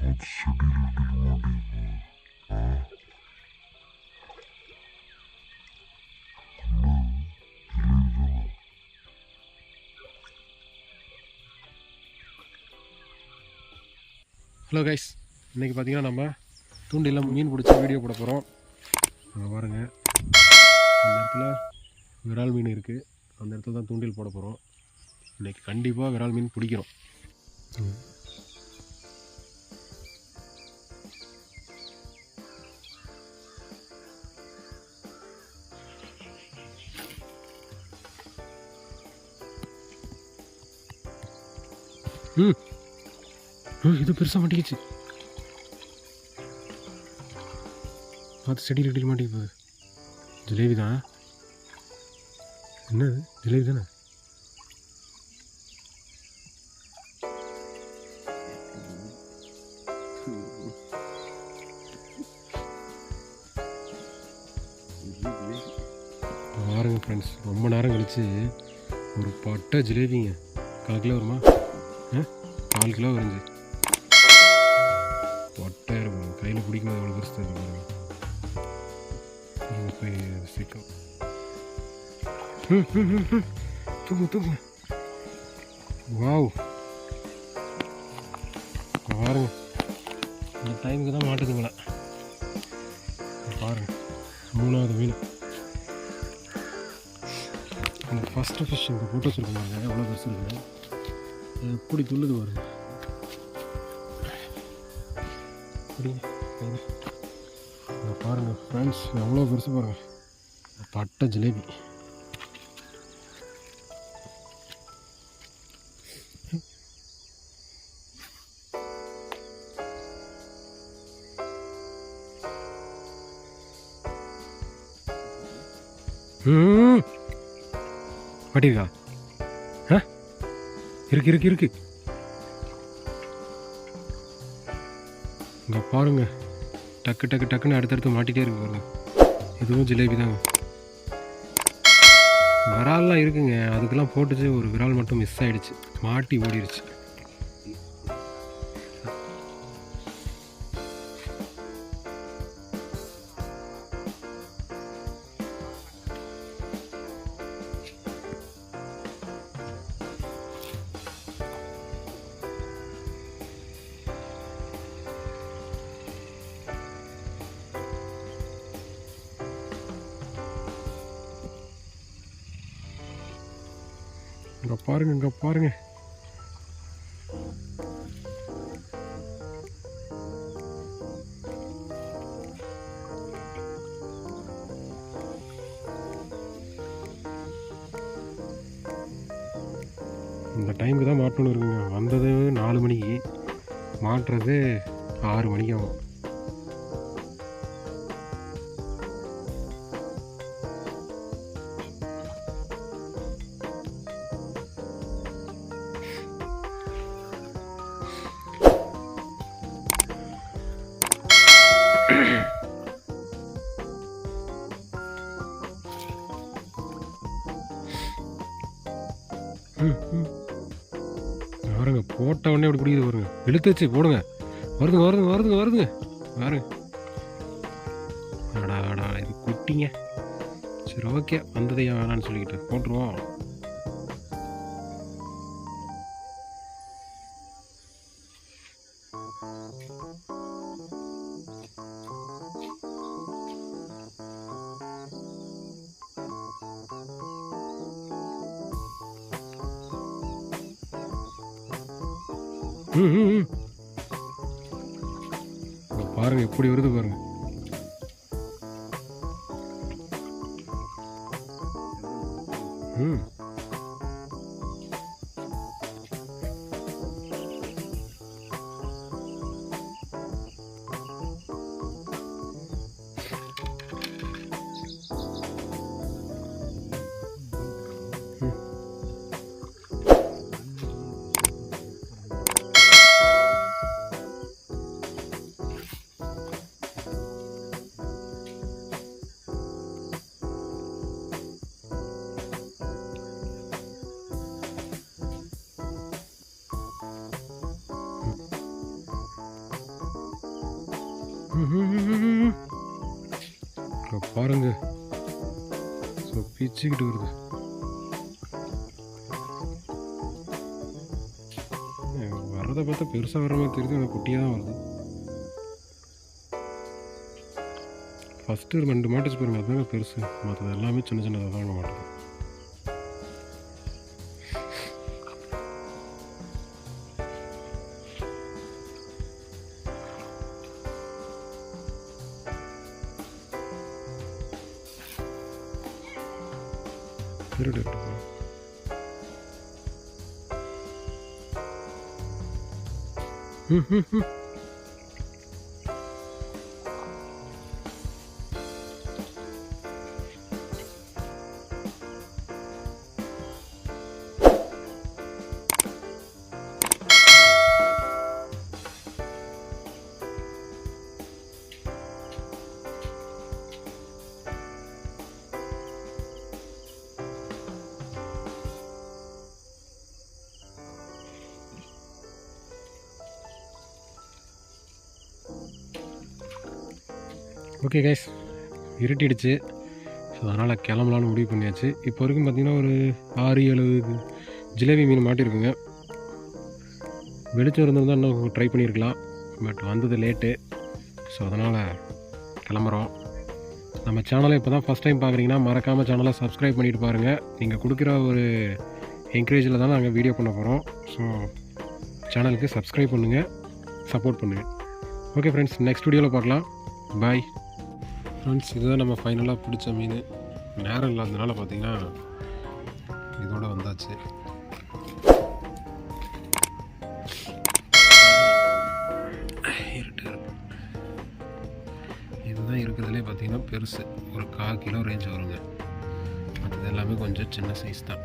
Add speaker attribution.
Speaker 1: Hello guys, இன்றைக்கி பார்த்தீங்கன்னா நம்ம தூண்டிலாம் மீன் பிடிச்சி வீடியோ போட போகிறோம். அங்கே பாருங்கள், அந்த இடத்துல விரால் மீன் இருக்குது. அந்த இடத்துல தான் தூண்டில் போட போகிறோம். இன்றைக்கி கண்டிப்பாக விரால் மீன் பிடிக்கிறோம். இது பெருசாக மாட்டிக்கிச்சு. பார்த்து செடியில் கட்டிக்க மாட்டேங்குது. ஜிலேபி தான். என்னது ஜிலேபி தானே? பாருங்க ஃப்ரெண்ட்ஸ், ரொம்ப நேரம் கழிச்சு ஒரு பட்டை ஜிலேபிங்க. 1/4 கிலோ வருமா? 4 கிலோ வருஞ்சு. பட்டையாக இருக்கும். கையில் பிடிக்கும்போது எவ்வளோ பெருசு இருக்கு பாருங்க. போய் சீக்கிரம் தூக்கு. வாவ், பாருங்க, இந்த டைமுக்கு தான் மாட்டுதுங்களா. பாருங்க, 3வது மீன். அந்த ஃபஸ்ட்டு ஃபிஷ் இந்த போட்டு வச்சுருக்கோம் பாருங்க, எவ்வளோ பெருசு இருக்குது. எப்படி துள்ளுது பாருங்க. பாருங்கள் ஃப்ரெண்ட்ஸ், எவ்வளோ பெருசு பாருங்கள். பட்டை ஜிலேபி. மாட்டிருக்கா? இருக்கு. இங்கே பாருங்க, டக்குன்னு அடுத்தடுத்து மாட்டிகிட்டே இருக்கு பாருங்க. இதுவும் ஜிலேபி தாங்க. விரால்லாம் இருக்குங்க, அதுக்கெல்லாம் போட்டுச்சு. ஒரு விரால் மட்டும் மிஸ் ஆகிடுச்சு, மாட்டி ஓடிடுச்சு. இங்கே பாருங்க. இந்த டைமுக்கு தான் மாட்டணும் இருக்குங்க. வந்தது 4 மணிக்கு, மாட்டுறது 6 மணிக்கு ஆகும். பாருங்க, போட்ட உடனே அப்படி பிடிக்குது பாருங்க. இழுத்து வச்சு போடுங்க. வருதுங்க பாருங்க. அடா இது குட்டிங்க. சரி, ஓகே, வந்ததை ஏன் வேணான்னு சொல்லிக்கிட்டு போட்டுருவோம். பாருங்க, எப்படி வருது பாருங்க. பாருங்க, ஸோ பிச்சுக்கிட்டு வருது. வரதை பார்த்தா பெருசாக வர மாதிரி தெரியுது, எனக்கு குட்டியாக தான் வருது. ஃபஸ்ட்டு 2 மாட்டுச்சு பாருங்க, அதுதாங்க பெருசு. மற்றது எல்லாமே சின்ன சின்னதாக தாங்க மாட்டுது. திருடு ஓகே கைஸ், இருட்டிடுச்சு. ஸோ அதனால் கிளம்பலான்னு முடிவு பண்ணியாச்சு. இப்போ வரைக்கும் பார்த்திங்கன்னா ஒரு 6-7 ஜிலேபி மீன் மாட்டிருக்குங்க. வெளிச்சம் இருந்திருந்தால் இன்னும் ட்ரை பண்ணியிருக்கலாம், பட் வந்தது லேட்டு. ஸோ அதனால் கிளம்புறோம். நம்ம சேனலை இப்போ தான் ஃபஸ்ட் டைம் பார்க்குறீங்கன்னா மறக்காமல் சேனலை சப்ஸ்கிரைப் பண்ணிவிட்டு பாருங்கள். நீங்கள் கொடுக்குற ஒரு என்கரேஜில் தான் நாங்கள் வீடியோ பண்ண போகிறோம். ஸோ சேனலுக்கு சப்ஸ்கிரைப் பண்ணுங்கள், சப்போர்ட் பண்ணுங்கள். ஓகே ஃப்ரெண்ட்ஸ், நெக்ஸ்ட் வீடியோவில் பார்க்கலாம். Bye friends. இதுதான் நம்ம ஃபைனலாக பிடிச்ச மீன். நேரம் இல்லாததுனால பார்த்திங்கன்னா இதோட வந்தாச்சு. இதுதான் இருக்கிறதுலே பார்த்திங்கன்னா பெருசு, ஒரு 1/4 கிலோ ரேஞ்ச் வருங்க. மற்றது எல்லாமே கொஞ்சம் சின்ன சைஸ் தான்.